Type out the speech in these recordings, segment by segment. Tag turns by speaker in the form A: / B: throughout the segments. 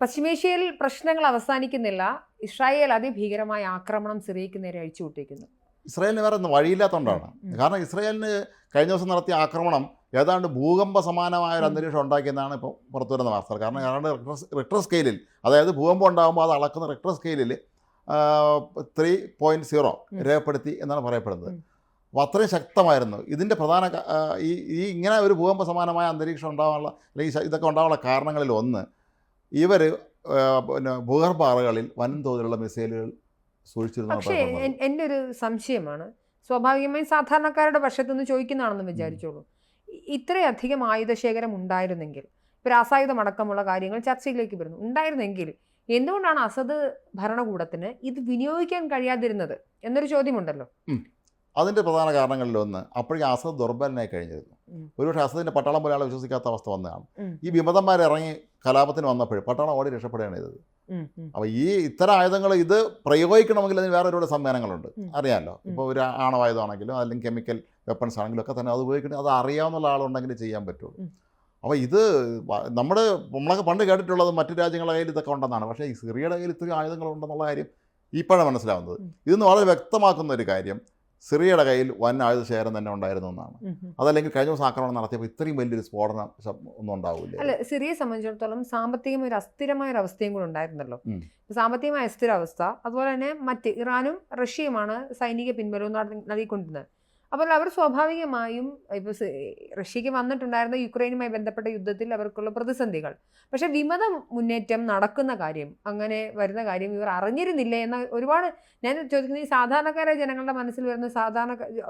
A: പശ്ചിമേഷ്യയിൽ പ്രശ്നങ്ങൾ അവസാനിക്കുന്നില്ല. ഇസ്രായേൽ അതിഭീകരമായ ആക്രമണം സിറിയയ്ക്ക് നേരെ അഴിച്ചുവിട്ടിരിക്കുന്നു.
B: ഇസ്രായേലിന് വേറെ വഴിയില്ലാത്തതുകൊണ്ടാണ്. കാരണം ഇസ്രായേലിന് കഴിഞ്ഞ ദിവസം നടത്തിയ ആക്രമണം ഏതാണ്ട് ഭൂകമ്പ സമാനമായ ഒരു അന്തരീക്ഷം ഉണ്ടാക്കിയെന്നാണ് ഇപ്പോൾ പുറത്തു വരുന്ന വാർത്തകൾ. കാരണം ഏതാണ്ട് റിക്ടർ സ്കെയിലിൽ, അതായത് ഭൂകമ്പം ഉണ്ടാകുമ്പോൾ അത് അളക്കുന്ന റിക്ടർ സ്കെയിലിൽ 3.0 രേഖപ്പെടുത്തി എന്നാണ് പറയപ്പെടുന്നത്. അപ്പോൾ അത്രയും ശക്തമായിരുന്നു. ഇതിൻ്റെ പ്രധാന ഈ ഇങ്ങനെ ഒരു ഭൂകമ്പ സമാനമായ അന്തരീക്ഷം ഉണ്ടാകാനുള്ള, അല്ലെങ്കിൽ ഇതൊക്കെ ഉണ്ടാകാനുള്ള കാരണങ്ങളിൽ ഒന്ന്, ഇവർ പിന്നെ ഭൂഗർഭ അറകളിൽ വൻതോതിലുള്ള മിസൈലുകൾ സൂക്ഷിച്ചിരുന്നു.
A: പക്ഷേ എൻ്റെ ഒരു സംശയമാണ്, സ്വാഭാവികമായും സാധാരണക്കാരുടെ പക്ഷത്തുനിന്ന് ചോദിക്കുന്നതാണെന്ന് വിചാരിച്ചോളൂ. ഇത്രയധികം ആയുധശേഖരം ഉണ്ടായിരുന്നെങ്കിൽ, ഇപ്പോൾ രാസായുധം അടക്കമുള്ള കാര്യങ്ങൾ ചർച്ചയിലേക്ക് വരുന്നു, ഉണ്ടായിരുന്നെങ്കിൽ എന്തുകൊണ്ടാണ് അസദ് ഭരണകൂടത്തിന് ഇത് വിനിയോഗിക്കാൻ കഴിയാതിരുന്നത് എന്നൊരു ചോദ്യമുണ്ടല്ലോ.
B: അതിൻ്റെ പ്രധാന കാരണങ്ങളിലൊന്ന്, അപ്പോഴേക്കും അസദ് ദുർബലനായി കഴിഞ്ഞിരുന്നു. ഒരുപക്ഷെ അസദിൻ്റെ പട്ടാളം പോലെ ആളെ വിശ്വസിക്കാത്ത അവസ്ഥ വന്നതാണ്. ഈ വിമതന്മാരിറങ്ങി കലാപത്തിന് വന്നപ്പോഴും പട്ടാളം ഓടി രക്ഷപ്പെടുകയാണ് ചെയ്തത്. അപ്പോൾ ഈ ഇത്തരം ആയുധങ്ങൾ ഇത് പ്രയോഗിക്കണമെങ്കിൽ അതിന് വേറെ ഒരുപാട് സംവിധാനങ്ങളുണ്ട്, അറിയാമല്ലോ. ഇപ്പോൾ ഒരു ആണവായുധമാണെങ്കിലും അല്ലെങ്കിൽ കെമിക്കൽ വെപ്പൺസ് ആണെങ്കിലും ഒക്കെ തന്നെ അത് ഉപയോഗിക്കണം, അത് അറിയാവുന്ന ആളുണ്ടെങ്കിൽ ചെയ്യാൻ പറ്റുള്ളൂ. അപ്പോൾ ഇത് നമ്മളൊക്കെ പണ്ട് കേട്ടിട്ടുള്ളത് മറ്റു രാജ്യങ്ങളുടെ കയ്യിൽ ഇതൊക്കെ ഉണ്ടെന്നാണ്. പക്ഷേ ഈ സിറിയയുടെ കയ്യിൽ ഇത്രയും ആയുധങ്ങളുണ്ടെന്നുള്ള കാര്യം ഇപ്പോഴാണ് മനസ്സിലാവുന്നത്. ഇതെന്ന് വളരെ വ്യക്തമാക്കുന്ന ഒരു കാര്യം, സിറിയയുടെ കയ്യിൽ വൻ ആയുധശേഖരം തന്നെ ഉണ്ടായിരുന്നു എന്നാണ്. അതല്ലെങ്കിൽ കഴിഞ്ഞ ദിവസം ആക്രമണം നടത്തിയപ്പോൾ ഇത്രയും വലിയൊരു സ്ഫോടനം ഒന്നും ഉണ്ടാവില്ല.
A: അല്ല, സിറിയയെ സംബന്ധിച്ചിടത്തോളം സാമ്പത്തികം ഒരു അസ്ഥിരമായ ഒരു അവസ്ഥയും കൂടെ ഉണ്ടായിരുന്നല്ലോ. സാമ്പത്തികമായ അസ്ഥിരാവസ്ഥ, അതുപോലെ തന്നെ മറ്റ് ഇറാനും റഷ്യയുമാണ് സൈനിക പിൻബലവും നൽകിക്കൊണ്ടിരുന്നത്. അപ്പോൾ അവർ സ്വാഭാവികമായും ഇപ്പോൾ റഷ്യക്ക് വന്നിട്ടുണ്ടായിരുന്ന യുക്രൈനുമായി ബന്ധപ്പെട്ട യുദ്ധത്തിൽ അവർക്കുള്ള പ്രതിസന്ധികൾ, പക്ഷെ വിമത മുന്നേറ്റം നടക്കുന്ന കാര്യം, അങ്ങനെ വരുന്ന കാര്യം ഇവർ അറിഞ്ഞിരുന്നില്ലേ എന്ന ഒരുപാട്, ഞാൻ ചോദിക്കുന്നത് ഈ സാധാരണക്കാരായ ജനങ്ങളുടെ മനസ്സിൽ വരുന്ന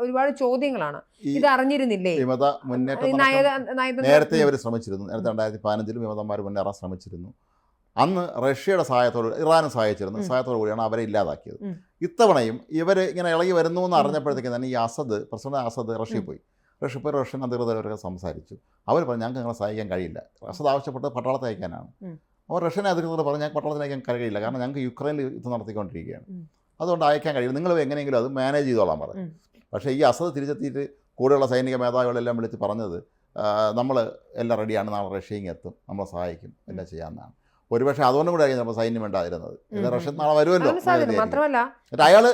A: ഒരുപാട് ചോദ്യങ്ങളാണ്. ഇത് അറിഞ്ഞിരുന്നില്ലേ?
B: വിമത മുന്നേറ്റം നേരത്തെ അവർ ശ്രമിച്ചിരുന്നു. നേരത്തെ 2015 വിമതന്മാർ മുന്നേറാൻ ശ്രമിച്ചിരുന്നു. അന്ന് റഷ്യയുടെ സഹായത്തോട്, ഇറാനും സഹായത്തോടു കൂടിയാണ് അവരെ ഇല്ലാതാക്കിയത്. ഇത്തവണയും ഇവർ ഇങ്ങനെ ഇളകി വരുന്നു എന്ന് അറിഞ്ഞപ്പോഴത്തേക്ക് തന്നെ ഈ പ്രസിഡന്റ് അസദ് റഷ്യയിൽ പോയി. റഷ്യൻ അധികൃതരൊക്കെ സംസാരിച്ചു. അവർ പറഞ്ഞു ഞങ്ങൾക്ക് നിങ്ങളെ സഹായിക്കാൻ കഴിയില്ല. അസദ് ആവശ്യപ്പെട്ടത് പട്ടാളത്തെ അയക്കാനാണ്. അവർ റഷ്യൻ അധികൃതർ പറഞ്ഞു ഞങ്ങൾക്ക് പട്ടാളത്തിന് അയക്കാൻ കഴിയില്ല, കാരണം ഞങ്ങൾക്ക് യുക്രൈനിൽ യുദ്ധം നടത്തിക്കൊണ്ടിരിക്കുകയാണ്, അതുകൊണ്ട് അയക്കാൻ കഴിയില്ല, നിങ്ങൾ എങ്ങനെയെങ്കിലും അത് മാനേജ് ചെയ്തോളാൻ പറഞ്ഞു. പക്ഷേ ഈ അസദ് തിരിച്ചെത്തിയിട്ട് കൂടെയുള്ള സൈനിക മേധാവികളെല്ലാം വിളിച്ച് പറഞ്ഞത്, നമ്മൾ എല്ലാം റെഡിയാണ്, നാളെ റഷ്യയും എത്തും, നമ്മളെ സഹായിക്കും, എല്ലാം ചെയ്യാമെന്നാണ്. ഒരുപക്ഷെ അതുകൊണ്ടും കൂടെ ആയിരിക്കും സൈന്യം വേണ്ടായിരുന്നത്. റഷ്യൻ നാളെ വരുമല്ലോ.
A: മാത്രമല്ല
B: അയാൾ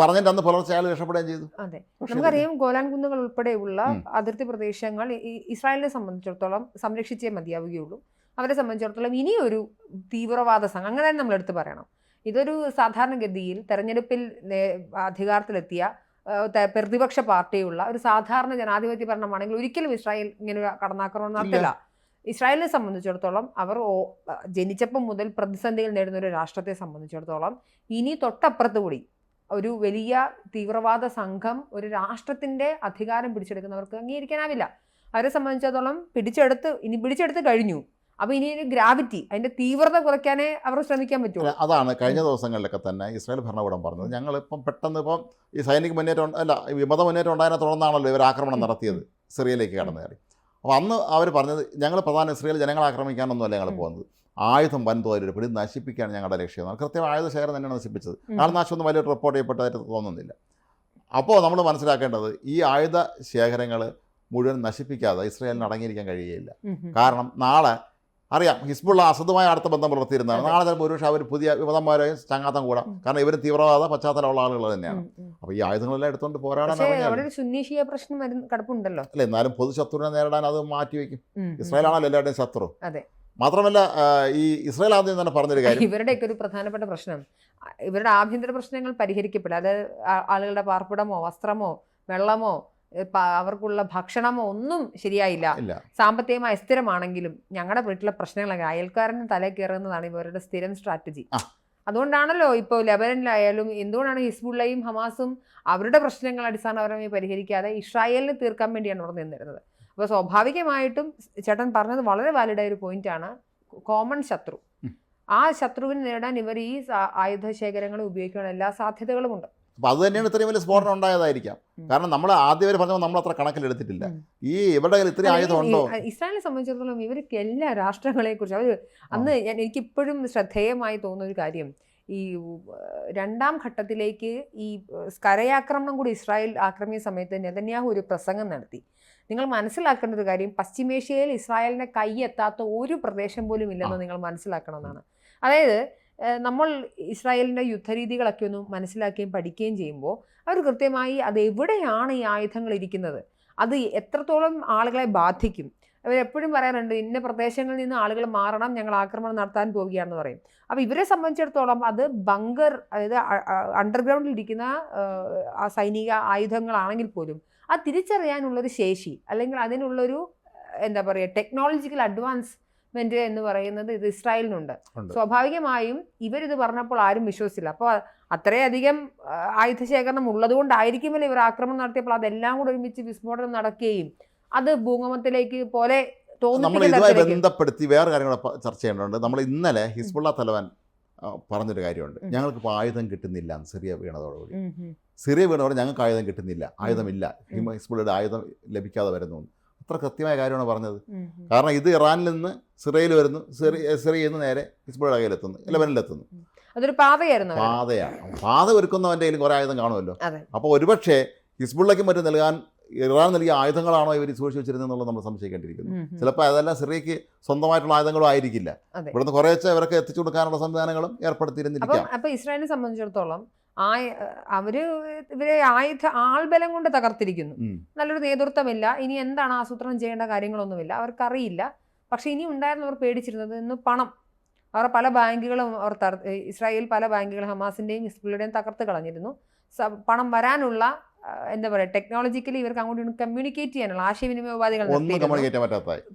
B: പറഞ്ഞിട്ട് അന്ന് പുലർച്ചെ അയാൾ രക്ഷപ്പെടുകയും ചെയ്തു.
A: അതെ, നമുക്കറിയാം ഗോലാൻ കുന്നുകൾ ഉൾപ്പെടെയുള്ള അതിർത്തി പ്രദേശങ്ങൾ ഇസ്രായേലിനെ സംബന്ധിച്ചിടത്തോളം സംരക്ഷിച്ചേ മതിയാവുകയുള്ളൂ. അവരെ സംബന്ധിച്ചിടത്തോളം ഇനിയൊരു തീവ്രവാദ സംഘം, അങ്ങനെ തന്നെ നമ്മൾ എടുത്തു പറയണം. ഇതൊരു സാധാരണഗതിയിൽ തെരഞ്ഞെടുപ്പിൽ അധികാരത്തിലെത്തിയ പ്രതിപക്ഷ പാർട്ടിയുള്ള ഒരു സാധാരണ ജനാധിപത്യ ഭരണമാണെങ്കിൽ ഒരിക്കലും ഇസ്രായേൽ ഇങ്ങനെ കടന്നാക്രമണം നടത്തില്ല. ഇസ്രായേലിനെ സംബന്ധിച്ചിടത്തോളം അവർ ജനിച്ചപ്പം മുതൽ പ്രതിസന്ധികൾ നേടുന്ന ഒരു രാഷ്ട്രത്തെ സംബന്ധിച്ചിടത്തോളം ഇനി തൊട്ടപ്പുറത്ത് കൂടി ഒരു വലിയ തീവ്രവാദ സംഘം ഒരു രാഷ്ട്രത്തിന്റെ അധികാരം പിടിച്ചെടുക്കുന്നവർക്ക് അംഗീകരിക്കാനാവില്ല. അവരെ സംബന്ധിച്ചിടത്തോളം പിടിച്ചെടുത്ത് കഴിഞ്ഞു. അപ്പോൾ ഇനി ഒരു ഗ്രാവിറ്റി, അതിന്റെ തീവ്രത കുറയ്ക്കാനേ അവർ ശ്രമിക്കാൻ പറ്റുള്ളൂ.
B: അതാണ് കഴിഞ്ഞ ദിവസങ്ങളിലൊക്കെ തന്നെ ഇസ്രായേൽ ഭരണകൂടം പറഞ്ഞത്, ഞങ്ങളിപ്പം പെട്ടെന്ന് ഈ സൈനിക മുന്നേറ്റം വിമത മുന്നേറ്റം ഉണ്ടായതിനെ തുടർന്നാണല്ലോ ഇവർ ആക്രമണം നടത്തിയത്, സിറിയയിലേക്ക് കടന്നു കയറി. അപ്പോൾ അന്ന് അവർ പറഞ്ഞത്, ഞങ്ങൾ പ്രധാന ഇസ്രായേൽ ജനങ്ങളെ ആക്രമിക്കാനൊന്നുമല്ല ഞങ്ങൾ പോകുന്നത്, ആയുധം വൻതോതിൽ പിടി നശിപ്പിക്കുകയാണ് ഞങ്ങളുടെ ലക്ഷ്യം. കൃത്യം ആയുധ ശേഖരം തന്നെയാണ് നശിപ്പിച്ചത്. ആൾനാശമൊന്നും വലിയ റിപ്പോർട്ട് ചെയ്യപ്പെട്ടതായിട്ട് തോന്നുന്നില്ല. അപ്പോൾ നമ്മൾ മനസ്സിലാക്കേണ്ടത്, ഈ ആയുധ ശേഖരങ്ങൾ മുഴുവൻ നശിപ്പിക്കാതെ ഇസ്രായേലിന് അടങ്ങിയിരിക്കാൻ കഴിയുകയില്ല. കാരണം നാളെ അറിയാം, ഹിസ്ബുള്ള അസദുമായി അടുത്ത ബന്ധം പുലർത്തിയിരുന്നതാണ്. നാളെ ചിലപ്പോൾ ഒരുപക്ഷെ അവർ പുതിയ വിമതന്മാരെയും ചങ്ങാത്തം കൂടാം, കാരണം ഇവർ തീവ്രവാദ പശ്ചാത്തലമുള്ള ആളുകൾ തന്നെയാണ്. അപ്പോൾ ഈ ആയുധങ്ങളെല്ലാം എടുത്തുകൊണ്ട് പോരാടാൻ
A: പ്രശ്നം കിടപ്പുണ്ടല്ലോ.
B: അല്ല, എന്നാലും പൊതുശത്രുവിനെ നേരിടാൻ അത് മാറ്റിവെക്കും. ഇസ്രായേലാണല്ലോ എല്ലാവരുടെയും ശത്രു.
A: അതെ,
B: മാത്രമല്ല ഈ ഇസ്രായേൽ ആദ്യം തന്നെ പറഞ്ഞൊരു കാര്യം,
A: ഇവരുടെയൊക്കെ ഒരു പ്രധാനപ്പെട്ട പ്രശ്നം ഇവരുടെ ആഭ്യന്തര പ്രശ്നങ്ങൾ പരിഹരിക്കപ്പെടില്ല. അത് ആളുകളുടെ പാർപ്പിടമോ വസ്ത്രമോ വെള്ളമോ അവർക്കുള്ള ഭക്ഷണമോ ഒന്നും ശരിയായില്ല. സാമ്പത്തികമായി അസ്ഥിരമാണെങ്കിലും ഞങ്ങളുടെ വീട്ടിലെ പ്രശ്നങ്ങളൊക്കെ അയൽക്കാരന് തല കയറുന്നതാണ് ഇവരുടെ സ്ഥിരം സ്ട്രാറ്റജി. അതുകൊണ്ടാണല്ലോ ഇപ്പോൾ ലെബനനിലായാലും എന്തുകൊണ്ടാണ് ഹിസ്ബുള്ളയും ഹമാസും അവരുടെ പ്രശ്നങ്ങൾ അടിസ്ഥാനപരമായി പരിഹരിക്കാതെ ഇസ്രായേലിന് തീർക്കാൻ വേണ്ടിയാണ് അവർ നിന്നിരുന്നത്. അപ്പോൾ സ്വാഭാവികമായിട്ടും ചേട്ടൻ പറഞ്ഞത് വളരെ വാലിഡായ ഒരു പോയിന്റാണ്, കോമൺ ശത്രു. ആ ശത്രുവിനെ നേരിടാൻ ഇവർ ഈ ആയുധശേഖരങ്ങൾ ഉപയോഗിക്കാനുള്ള എല്ലാ സാധ്യതകളുമുണ്ട്.
B: അപ്പോൾ അത് തന്നെയാണ് ഇത്രയും വലിയ സ്ഫോടനം ഉണ്ടായതായിരിക്കാം. കാരണം നമ്മൾ ആദ്യം വരെ പറഞ്ഞപ്പോൾ നമ്മൾ അത്ര കണക്കിലെടുത്തിട്ടില്ല. ഈ ഇവരുടെ ഇത്രയും ആയുധം ഉണ്ടോ?
A: ഇസ്രായേലിനെ സംബന്ധിച്ചിടത്തോളം ഇവർക്ക് എല്ലാ രാഷ്ട്രങ്ങളെ കുറിച്ച് അവർ അന്ന് എനിക്കിപ്പോഴും ശ്രദ്ധേയമായി തോന്നുന്ന ഒരു കാര്യം, ഈ രണ്ടാം ഘട്ടത്തിലേക്ക് ഈ കരയാക്രമണം കൂടി ഇസ്രായേൽ ആക്രമിച്ച സമയത്ത് നെതന്യാഹു ഒരു പ്രസംഗം നടത്തി. നിങ്ങൾ മനസ്സിലാക്കേണ്ട ഒരു കാര്യം, പശ്ചിമേഷ്യയിൽ ഇസ്രായേലിന്റെ കൈ എത്താത്ത ഒരു പ്രദേശം പോലും ഇല്ലെന്ന് നിങ്ങൾ മനസ്സിലാക്കണമെന്നാണ്. അതായത് നമ്മൾ ഇസ്രായേലിന്റെ യുദ്ധരീതികളൊക്കെ ഒന്ന് മനസ്സിലാക്കുകയും പഠിക്കുകയും ചെയ്യുമ്പോൾ അവർ കൃത്യമായി അത് എവിടെയാണ് ഈ ആയുധങ്ങൾ ഇരിക്കുന്നത്, അത് എത്രത്തോളം ആളുകളെ ബാധിക്കും. അവരെപ്പോഴും പറയാറുണ്ട് ഇന്ന പ്രദേശങ്ങളിൽ നിന്ന് ആളുകൾ മാറണം, ഞങ്ങൾ ആക്രമണം നടത്താൻ പോവുകയാണെന്ന് പറയും. അപ്പോൾ ഇവരെ സംബന്ധിച്ചിടത്തോളം അത് ബങ്കർ, അതായത് അണ്ടർഗ്രൗണ്ടിൽ ഇരിക്കുന്ന സൈനിക ആയുധങ്ങളാണെങ്കിൽ പോലും അത് തിരിച്ചറിയാനുള്ളൊരു ശേഷി, അല്ലെങ്കിൽ അതിനുള്ളൊരു എന്താ പറയുക ടെക്നോളജിക്കൽ അഡ്വാൻസ്മെന്റ് എന്ന് പറയുന്നത് ഇത് ഇസ്രായേലിനുണ്ട്. സ്വാഭാവികമായും ഇവരിത് പറഞ്ഞപ്പോൾ ആരും വിശ്വസിച്ചില്ല. അപ്പോൾ അത്രയധികം ആയുധശേഖരണം ഉള്ളതുകൊണ്ടായിരിക്കുമല്ലോ ഇവർ ആക്രമണം നടത്തിയപ്പോൾ അതെല്ലാം കൂടെ ഒരുമിച്ച് വിസ്ഫോടനം നടക്കുകയും അത് ഭൂകമ്പത്തിലേക്ക് പോലെ
B: നമ്മൾ ഇതുമായി ബന്ധപ്പെടുത്തി വേറെ കാര്യങ്ങൾ ചർച്ച ചെയ്യേണ്ടതുണ്ട്. നമ്മൾ ഇന്നലെ ഹിസ്ബുള്ള തലവൻ പറഞ്ഞൊരു കാര്യമുണ്ട്, ഞങ്ങൾക്കിപ്പോൾ ആയുധം കിട്ടുന്നില്ല. സിറിയ വീണതോടുകൂടി ഞങ്ങൾക്ക് ആയുധം കിട്ടുന്നില്ല, ആയുധമില്ല, ഹിസ്ബുള്ളയുടെ ആയുധം ലഭിക്കാതെ വരുന്നു. അത്ര കൃത്യമായ കാര്യമാണ് പറഞ്ഞത്. കാരണം ഇത് ഇറാനിൽ നിന്ന് സിറിയയിൽ വരുന്നു, സിറിയയിൽ നിന്ന് നേരെ ഹിസ്ബുള്ളയുടെ കയ്യിലെത്തുന്നു, ലെബനനിലെത്തുന്നു.
A: അതൊരു പാതയാണ്.
B: പാത ഒരുക്കുന്നവൻ്റെ കയ്യിൽ കുറേ ആയുധം കാണുമല്ലോ. അപ്പോൾ ഒരുപക്ഷെ ഹിസ്ബുള്ളയ്ക്കും മറ്റും നൽകാൻ ഇറാൻ നൽകിയ ആയുധങ്ങളാണോ ഇവർ സൂക്ഷിച്ച് വെച്ചിരുന്നെന്നുള്ളത് നമ്മൾ സംശയിക്കേണ്ടിയിരിക്കുന്നു. ചിലപ്പോൾ അതെല്ലാം സിറിയക്ക് സ്വന്തമായിട്ടുള്ള ആയുധങ്ങളും ആയിരിക്കില്ല. ഇവിടുന്ന് കുറേശ്ശെ ഇവരൊക്കെ എത്തിച്ചു കൊടുക്കാനുള്ള സംവിധാനങ്ങളും ഏർപ്പെടുത്തിയിരുന്നിരിക്കാം.
A: അപ്പോൾ ഇസ്രായേലിനെ സംബന്ധിച്ചിടത്തോളം ഇവരെ ആൾബലം കൊണ്ട് തകർത്തിരിക്കുന്നു. നല്ലൊരു നേതൃത്വമില്ല, ഇനി എന്താണ് ആസൂത്രണം ചെയ്യേണ്ട കാര്യങ്ങളൊന്നുമില്ല, അവർക്കറിയില്ല. പക്ഷെ ഇനി ഉണ്ടായിരുന്നവർ പേടിച്ചിരുന്നത് ഇന്ന് പണം. അവർ പല ബാങ്കുകളും ഇസ്രായേൽ പല ബാങ്കുകളും ഹമാസിന്റെയും ഹിസ്ബുള്ളയുടെയും തകർത്ത് കളഞ്ഞിരുന്നു. പണം വരാനുള്ള എന്താ പറയുക, ടെക്നോളജിക്കലി ഇവർക്ക് അങ്ങോട്ട് കമ്മ്യൂണിക്കേറ്റ് ചെയ്യാനുള്ള ആശയവിനിമയ ഉപാധികൾ.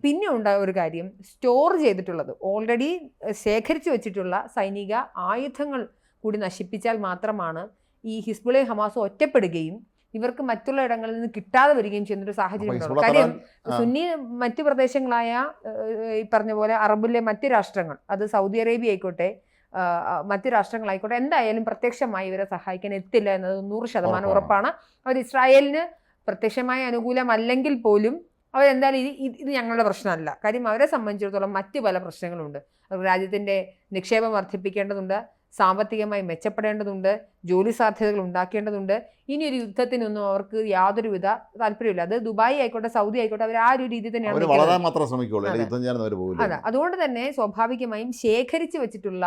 A: പിന്നെ ഉണ്ടായ ഒരു കാര്യം, സ്റ്റോർ ചെയ്തിട്ടുള്ളത് ഓൾറെഡി ശേഖരിച്ചു വെച്ചിട്ടുള്ള സൈനിക ആയുധങ്ങൾ കൂടി നശിപ്പിച്ചാൽ മാത്രമാണ് ഈ ഹിസ്ബുള്ളയും ഹമാസും ഒറ്റപ്പെടുകയും ഇവർക്ക് മറ്റുള്ള ഇടങ്ങളിൽ നിന്ന് കിട്ടാതെ വരികയും ചെയ്യുന്നൊരു സാഹചര്യം ഉണ്ടാവും. കാര്യം സുന്നി മറ്റു പ്രദേശങ്ങളായ ഈ പറഞ്ഞ പോലെ അറബിലെ മറ്റ് രാഷ്ട്രങ്ങൾ, അത് സൗദി അറേബ്യ ആയിക്കോട്ടെ മറ്റ് രാഷ്ട്രങ്ങളായിക്കോട്ടെ, എന്തായാലും പ്രത്യക്ഷമായി ഇവരെ സഹായിക്കാൻ എത്തില്ല എന്നത് 100% ഉറപ്പാണ്. അവർ ഇസ്രായേലിന് പ്രത്യക്ഷമായി അനുകൂലമല്ലെങ്കിൽ പോലും അവരെന്തായാലും ഇത് ഞങ്ങളുടെ പ്രശ്നമല്ല. കാര്യം അവരെ സംബന്ധിച്ചിടത്തോളം മറ്റ് പല പ്രശ്നങ്ങളുണ്ട്. രാജ്യത്തിൻ്റെ നിക്ഷേപം വർദ്ധിപ്പിക്കേണ്ടതുണ്ട്, സാമ്പത്തികമായി മെച്ചപ്പെടേണ്ടതുണ്ട്, ജോലി സാധ്യതകൾ ഉണ്ടാക്കേണ്ടതുണ്ട്. ഇനിയൊരു യുദ്ധത്തിനൊന്നും അവർക്ക് യാതൊരുവിധ താല്പര്യമില്ല. അത് ദുബായ് ആയിക്കോട്ടെ സൗദി ആയിക്കോട്ടെ, അവർ ആ ഒരു രീതി തന്നെയാണ്. അതെ, അതുകൊണ്ട് തന്നെ സ്വാഭാവികമായും ശേഖരിച്ചു വെച്ചിട്ടുള്ള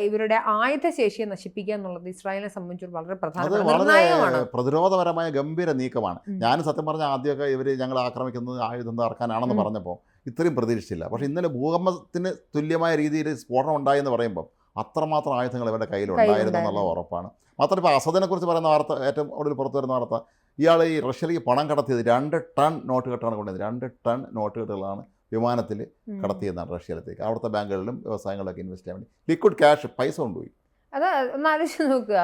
A: ഇവരുടെ ആയുധശേഷിയെ നശിപ്പിക്കുക എന്നുള്ളത് ഇസ്രായേലിനെ സംബന്ധിച്ച് വളരെ പ്രധാനമാണ്.
B: പ്രതിരോധപരമായ ഗംഭീര നീക്കമാണ്. ഞാൻ സത്യം പറഞ്ഞ ആദ്യമൊക്കെ ഇവർ ഞങ്ങൾ ആക്രമിക്കുന്നത് ആയുധം തകർക്കാനാണെന്ന് പറഞ്ഞപ്പോൾ ഇത്രയും പ്രതീക്ഷിച്ചില്ല. പക്ഷേ ഇന്നലെ ഭൂകമ്പത്തിന് തുല്യമായ രീതിയിൽ സ്ഫോടനം ഉണ്ടായെന്ന് പറയുമ്പോൾ അത്രമാത്രം ആയുധങ്ങൾ ഇവരുടെ കയ്യിലുണ്ടായിരുന്നു എന്നുള്ള ഉറപ്പാണ്. മാത്രമല്ല ഇപ്പോൾ അസദിനെ കുറിച്ച് പറയുന്ന വാർത്ത, ഏറ്റവും ഒടുവിൽ പുറത്തു വരുന്ന വാർത്ത, ഇയാൾ ഈ റഷ്യയിലേക്ക് പണം കടത്തിയത് 2 ടൺ നോട്ട് കെട്ടാണ് കൊണ്ടുവന്നത്. 2 ടൺ നോട്ട് കെട്ടുകളാണ് വിമാനത്തിൽ കടത്തിയെന്നാണ് റഷ്യയിലേക്ക്. അവിടുത്തെ ബാങ്കുകളിലും വ്യവസായങ്ങളിലൊക്കെ ഇൻവെസ്റ്റ് ചെയ്യാൻ വേണ്ടി ലിക്വിഡ് ക്യാഷ് പൈസ കൊണ്ടുപോയി.
A: അത് ഒന്ന് ആലോചിച്ച് നോക്കുക,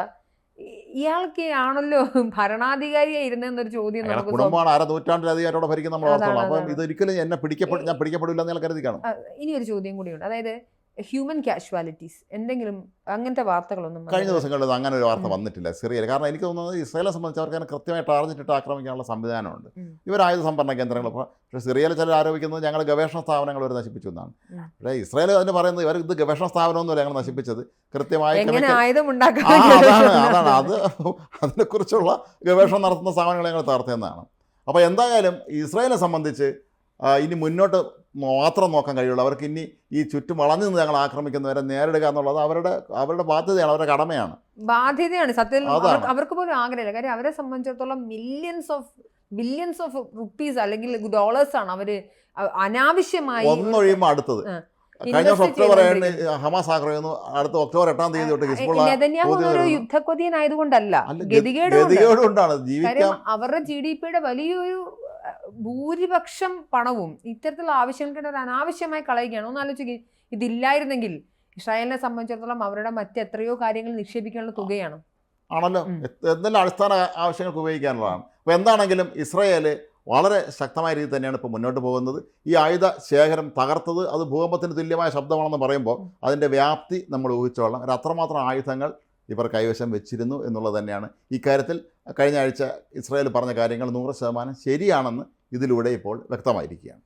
A: ഇയാൾക്ക് ആണല്ലോ ഭരണാധികാരിയായി ഇരുന്നൊരു ചോദ്യം.
B: കുടുംബമാണ് 1/2 നൂറ്റാണ്ടിലധികം അവിടെ ഭരിക്കുന്ന നമ്മൾ ഓർത്തോളാം. അപ്പം ഇതൊരിക്കലും ഞാൻ പിടിക്കപ്പെടില്ല എന്ന് കരുതി കാണും.
A: ഇനി ഒരു ചോദ്യം കൂടിയുണ്ട്, അതായത് ഹ്യൂമൻ കാഷ്വാലിറ്റീസ്, എന്തെങ്കിലും അങ്ങനത്തെ വാർത്തകളൊന്നും
B: കഴിഞ്ഞ ദിവസങ്ങളിൽ അങ്ങനെ ഒരു വാർത്ത വന്നിട്ടില്ല സിറിയയിൽ. കാരണം എനിക്ക് തോന്നുന്നത് ഇസ്രായേലിനെ സംബന്ധിച്ച് അവർക്ക് അങ്ങനെ കൃത്യമായി ടാർഗറ്റ് ആക്രമിക്കാനുള്ള സംവിധാനമുണ്ട്. ഇവർ ആയുധ സംഭരണ കേന്ദ്രങ്ങൾ, പക്ഷേ സിറിയയിൽ ചിലർ ആരോപിക്കുന്നത് ഞങ്ങൾ ഗവേഷണ സ്ഥാപനങ്ങൾ ഇവർ നശിപ്പിച്ചു എന്നാണ്. പക്ഷേ ഇസ്രായേൽ അതിന് പറയുന്നത് ഇവർ ഇത് ഗവേഷണ സ്ഥാപനമൊന്നുമില്ല ഞങ്ങൾ നശിപ്പിച്ചത്, കൃത്യമായി അതാണ് അത് അതിനെക്കുറിച്ചുള്ള ഗവേഷണം നടത്തുന്ന സ്ഥാപനങ്ങൾ ഞങ്ങൾ തകർത്തതെന്നാണ്. അപ്പോൾ എന്തായാലും ഇസ്രായേലിനെ സംബന്ധിച്ച് ഇനി മുന്നോട്ട് മാത്രം നോക്കാൻ കഴിയുള്ളൂ. അവർക്ക് ഇനി ഈ ചുറ്റും വളഞ്ഞു നിന്ന് ഞങ്ങൾ ആക്രമിക്കുന്നവരെ നേരിടുക എന്നുള്ളത് അവരുടെ ബാധ്യതയാണ്, അവരുടെ
A: ബാധ്യതയാണ്. സത്യത്തിൽ അവർക്ക് പോലും ആഗ്രഹമില്ല. കാര്യം അവരെ സംബന്ധിച്ചിടത്തോളം ബില്യൺസ് ഓഫ് റുപ്പീസ് അല്ലെങ്കിൽ ഡോളേഴ്സാണ് അവര് അനാവശ്യമായി
B: ഒന്നൊഴിയുമ്പോൾ അടുത്തത്. കഴിഞ്ഞ ഒക്ടോബർ 7 ഹമാസ് ആക്രമിക്കുന്നു, അടുത്ത ഒക്ടോബർ 8 തീയതി തൊട്ട് ഹിസ്ബുള്ള
A: യുദ്ധക്കൊതിയനായതുകൊണ്ടല്ല,
B: ഗതികേടുകൊണ്ടാണ് ജീവിക്കാൻ.
A: അവരുടെ GDP-യുടെ വലിയൊരു ഭൂരിപക്ഷം പണവും ഇത്തരത്തിലുള്ള ആവശ്യങ്ങൾക്ക് ഒരു അനാവശ്യമായി കളയുകയാണ്. ഒന്ന് ആലോചിക്കുക, ഇതില്ലായിരുന്നെങ്കിൽ ഇസ്രായേലിനെ സംബന്ധിച്ചിടത്തോളം അവരുടെ മറ്റെത്രയോ കാര്യങ്ങൾ നിക്ഷേപിക്കാനുള്ള തുകയാണ്
B: ആണല്ലോ, എന്തെല്ലാം അടിസ്ഥാന ആവശ്യങ്ങൾക്ക് ഉപയോഗിക്കാനുള്ളതാണ്. അപ്പോൾ എന്താണെങ്കിലും ഇസ്രായേൽ വളരെ ശക്തമായ രീതിയിൽ തന്നെയാണ് ഇപ്പോൾ മുന്നോട്ട് പോകുന്നത്. ഈ ആയുധ ശേഖരം തകർത്തത് അത് ഭൂകമ്പത്തിന് തുല്യമായ ശബ്ദമാണെന്ന് പറയുമ്പോൾ അതിൻ്റെ വ്യാപ്തി നമ്മൾ ഊഹിച്ചോളാം. അത്രമാത്രം ആയുധങ്ങൾ ഇവർ കൈവശം വെച്ചിരുന്നു എന്നുള്ളത് തന്നെയാണ്. ഇക്കാര്യത്തിൽ കഴിഞ്ഞ ആഴ്ച ഇസ്രായേൽ പറഞ്ഞ കാര്യങ്ങൾ 100% ശരിയാണെന്ന് ഇതിലൂടെ ഇപ്പോൾ വ്യക്തമായിരിക്കുകയാണ്.